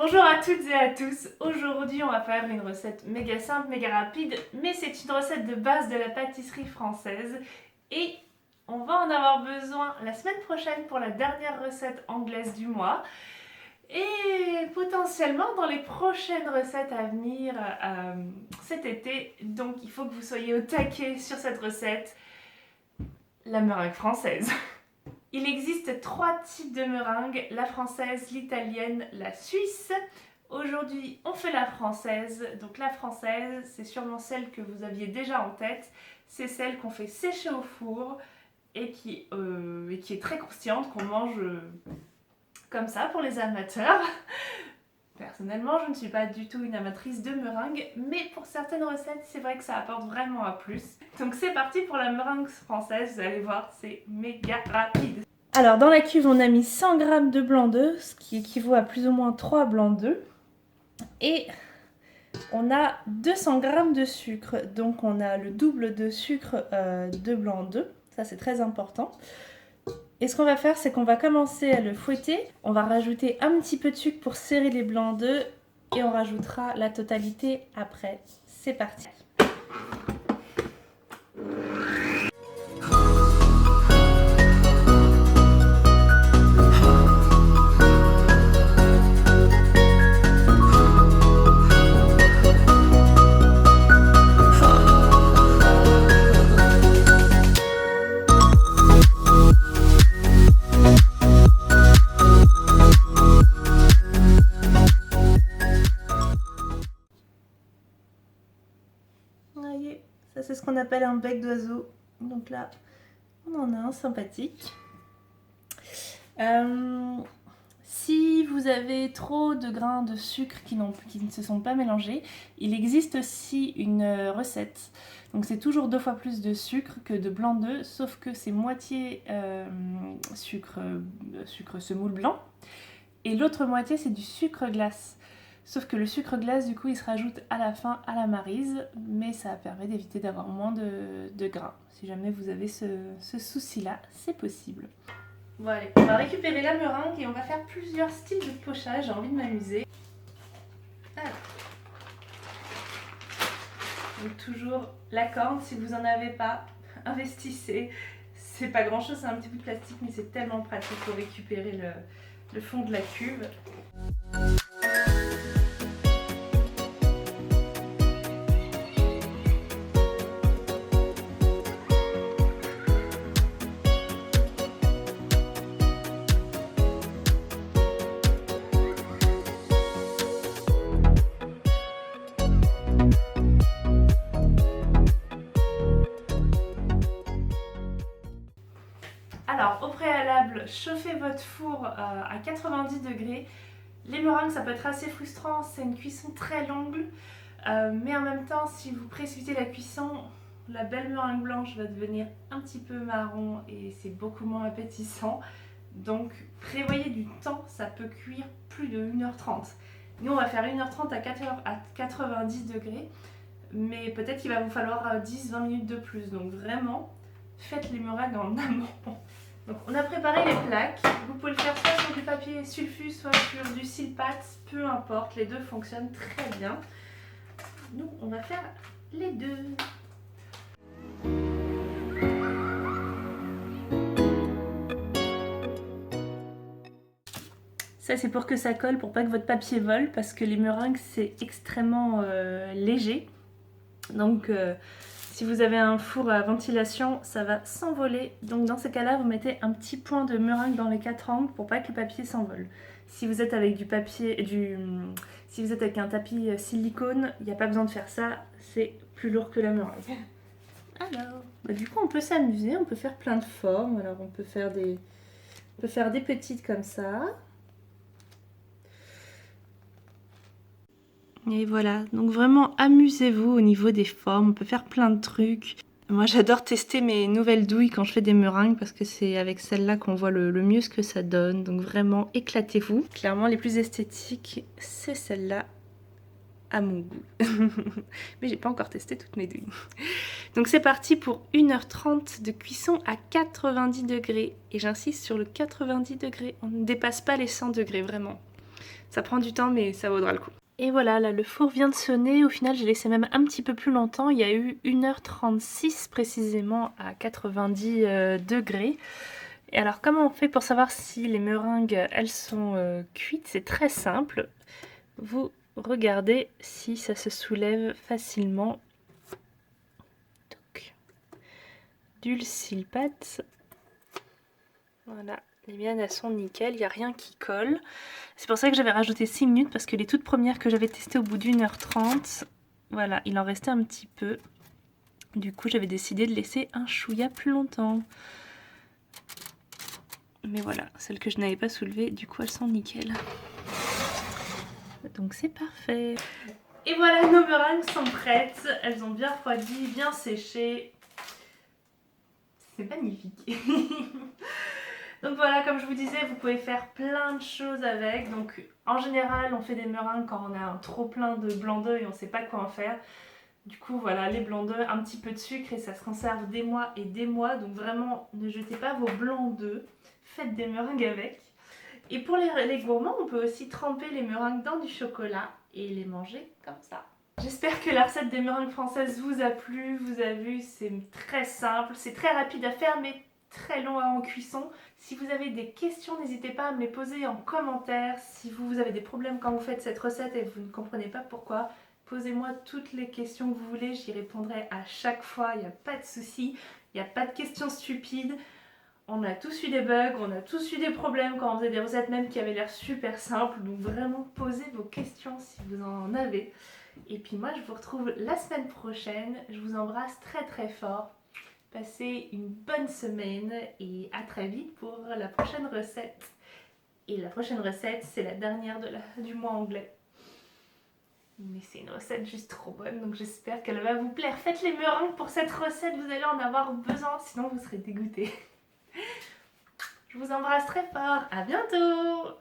Bonjour à toutes et à tous, aujourd'hui on va faire une recette méga simple, méga rapide, mais c'est une recette de base de la pâtisserie française et on va en avoir besoin la semaine prochaine pour la dernière recette anglaise du mois et potentiellement dans les prochaines recettes à venir cet été, donc il faut que vous soyez au taquet sur cette recette, la meringue française. Il existe 3 types de meringues, la française, l'italienne, la suisse. Aujourd'hui, on fait la française. Donc la française, c'est sûrement celle que vous aviez déjà en tête. C'est celle qu'on fait sécher au four et qui est très croustillante, qu'on mange comme ça pour les amateurs. Personnellement, je ne suis pas du tout une amatrice de meringue, mais pour certaines recettes, c'est vrai que ça apporte vraiment un plus. Donc c'est parti pour la meringue française, vous allez voir, c'est méga rapide. Alors dans la cuve, on a mis 100 g de blanc d'œuf, ce qui équivaut à plus ou moins 3 blancs d'œufs. Et on a 200 g de sucre, donc on a le double de sucre de blanc d'œuf, ça c'est très important. Et ce qu'on va faire, c'est qu'on va commencer à le fouetter. On va rajouter un petit peu de sucre pour serrer les blancs d'œufs et on rajoutera la totalité après. C'est parti. Voyez, ça c'est ce qu'on appelle un bec d'oiseau. Donc là, on en a un sympathique. Si vous avez trop de grains de sucre qui ne se sont pas mélangés, il existe aussi une recette. Donc c'est toujours 2 fois plus de sucre que de blanc d'œuf, sauf que c'est moitié sucre semoule blanc et l'autre moitié c'est du sucre glace. Sauf que le sucre glace, du coup, il se rajoute à la fin à la maryse, mais ça permet d'éviter d'avoir moins de gras. Si jamais vous avez ce souci-là, c'est possible. Bon allez, on va récupérer la meringue et on va faire plusieurs styles de pochage, j'ai envie de m'amuser. Alors. Donc toujours la corne, si vous n'en avez pas, investissez. C'est pas grand chose, c'est un petit bout de plastique, mais c'est tellement pratique pour récupérer le fond de la cuve. Alors, au préalable, chauffez votre four à 90 degrés. Les meringues, ça peut être assez frustrant, c'est une cuisson très longue. Mais en même temps, si vous précipitez la cuisson, la belle meringue blanche va devenir un petit peu marron et c'est beaucoup moins appétissant. Donc, prévoyez du temps, ça peut cuire plus de 1h30. Nous, on va faire 1h30 à 90 degrés. Mais peut-être qu'il va vous falloir 10-20 minutes de plus. Donc vraiment, faites les meringues en amont. Donc on a préparé les plaques. Vous pouvez le faire soit sur du papier sulfus, soit sur du silpat, peu importe. Les deux fonctionnent très bien. Nous, on va faire les deux. Ça c'est pour que ça colle, pour pas que votre papier vole, parce que les meringues c'est extrêmement léger. Donc si vous avez un four à ventilation, ça va s'envoler. Donc dans ces cas-là, vous mettez un petit point de meringue dans les 4 angles pour pas que le papier s'envole. Si vous êtes avec si vous êtes avec un tapis silicone, il n'y a pas besoin de faire ça, c'est plus lourd que la meringue. Alors, du coup on peut s'amuser, on peut faire plein de formes. Alors on peut faire des petites comme ça. Et voilà, donc vraiment amusez-vous au niveau des formes, on peut faire plein de trucs. Moi j'adore tester mes nouvelles douilles quand je fais des meringues parce que c'est avec celle-là qu'on voit le mieux ce que ça donne. Donc vraiment éclatez-vous. Clairement les plus esthétiques, c'est celle-là à mon goût. Mais j'ai pas encore testé toutes mes douilles. Donc c'est parti pour 1h30 de cuisson à 90 degrés. Et j'insiste sur le 90 degrés, on ne dépasse pas les 100 degrés vraiment. Ça prend du temps mais ça vaudra le coup. Et voilà, là le four vient de sonner, au final j'ai laissé même un petit peu plus longtemps, il y a eu 1h36 précisément à 90 degrés. Et alors comment on fait pour savoir si les meringues elles sont cuites? C'est très simple, vous regardez si ça se soulève facilement. Donc, dulcilpate, voilà, les miennes elles sont nickel, il n'y a rien qui colle. C'est pour ça que j'avais rajouté 6 minutes parce que les toutes premières que j'avais testées au bout d'1h30, voilà, il en restait un petit peu. Du coup, j'avais décidé de laisser un chouïa plus longtemps. Mais voilà, celles que je n'avais pas soulevées, du coup, elles sont nickel. Donc c'est parfait. Et voilà, nos meringues sont prêtes. Elles ont bien refroidi, bien séché. C'est magnifique. Donc voilà, comme je vous disais, vous pouvez faire plein de choses avec. Donc en général, on fait des meringues quand on a un trop plein de blanc d'œuf et on ne sait pas quoi en faire. Du coup, voilà, les blancs d'œufs, un petit peu de sucre et ça se conserve des mois et des mois. Donc vraiment, ne jetez pas vos blancs d'œufs. Faites des meringues avec. Et pour les gourmands, on peut aussi tremper les meringues dans du chocolat et les manger comme ça. J'espère que la recette des meringues françaises vous a plu. Vous avez vu, c'est très simple, c'est très rapide à faire, mais très long en cuisson. Si vous avez des questions, n'hésitez pas à me les poser en commentaire. Si vous avez des problèmes quand vous faites cette recette et vous ne comprenez pas pourquoi, posez-moi toutes les questions que vous voulez, j'y répondrai à chaque fois, il n'y a pas de souci, il n'y a pas de questions stupides. On a tous eu des bugs, on a tous eu des problèmes quand on faisait des recettes même qui avaient l'air super simples. Donc vraiment, posez vos questions si vous en avez. Et puis moi, je vous retrouve la semaine prochaine. Je vous embrasse très très fort. Passez une bonne semaine et à très vite pour la prochaine recette. Et la prochaine recette, c'est la dernière du mois anglais. Mais c'est une recette juste trop bonne, donc j'espère qu'elle va vous plaire. Faites les meringues pour cette recette, vous allez en avoir besoin, sinon vous serez dégoûtés. Je vous embrasse très fort, à bientôt!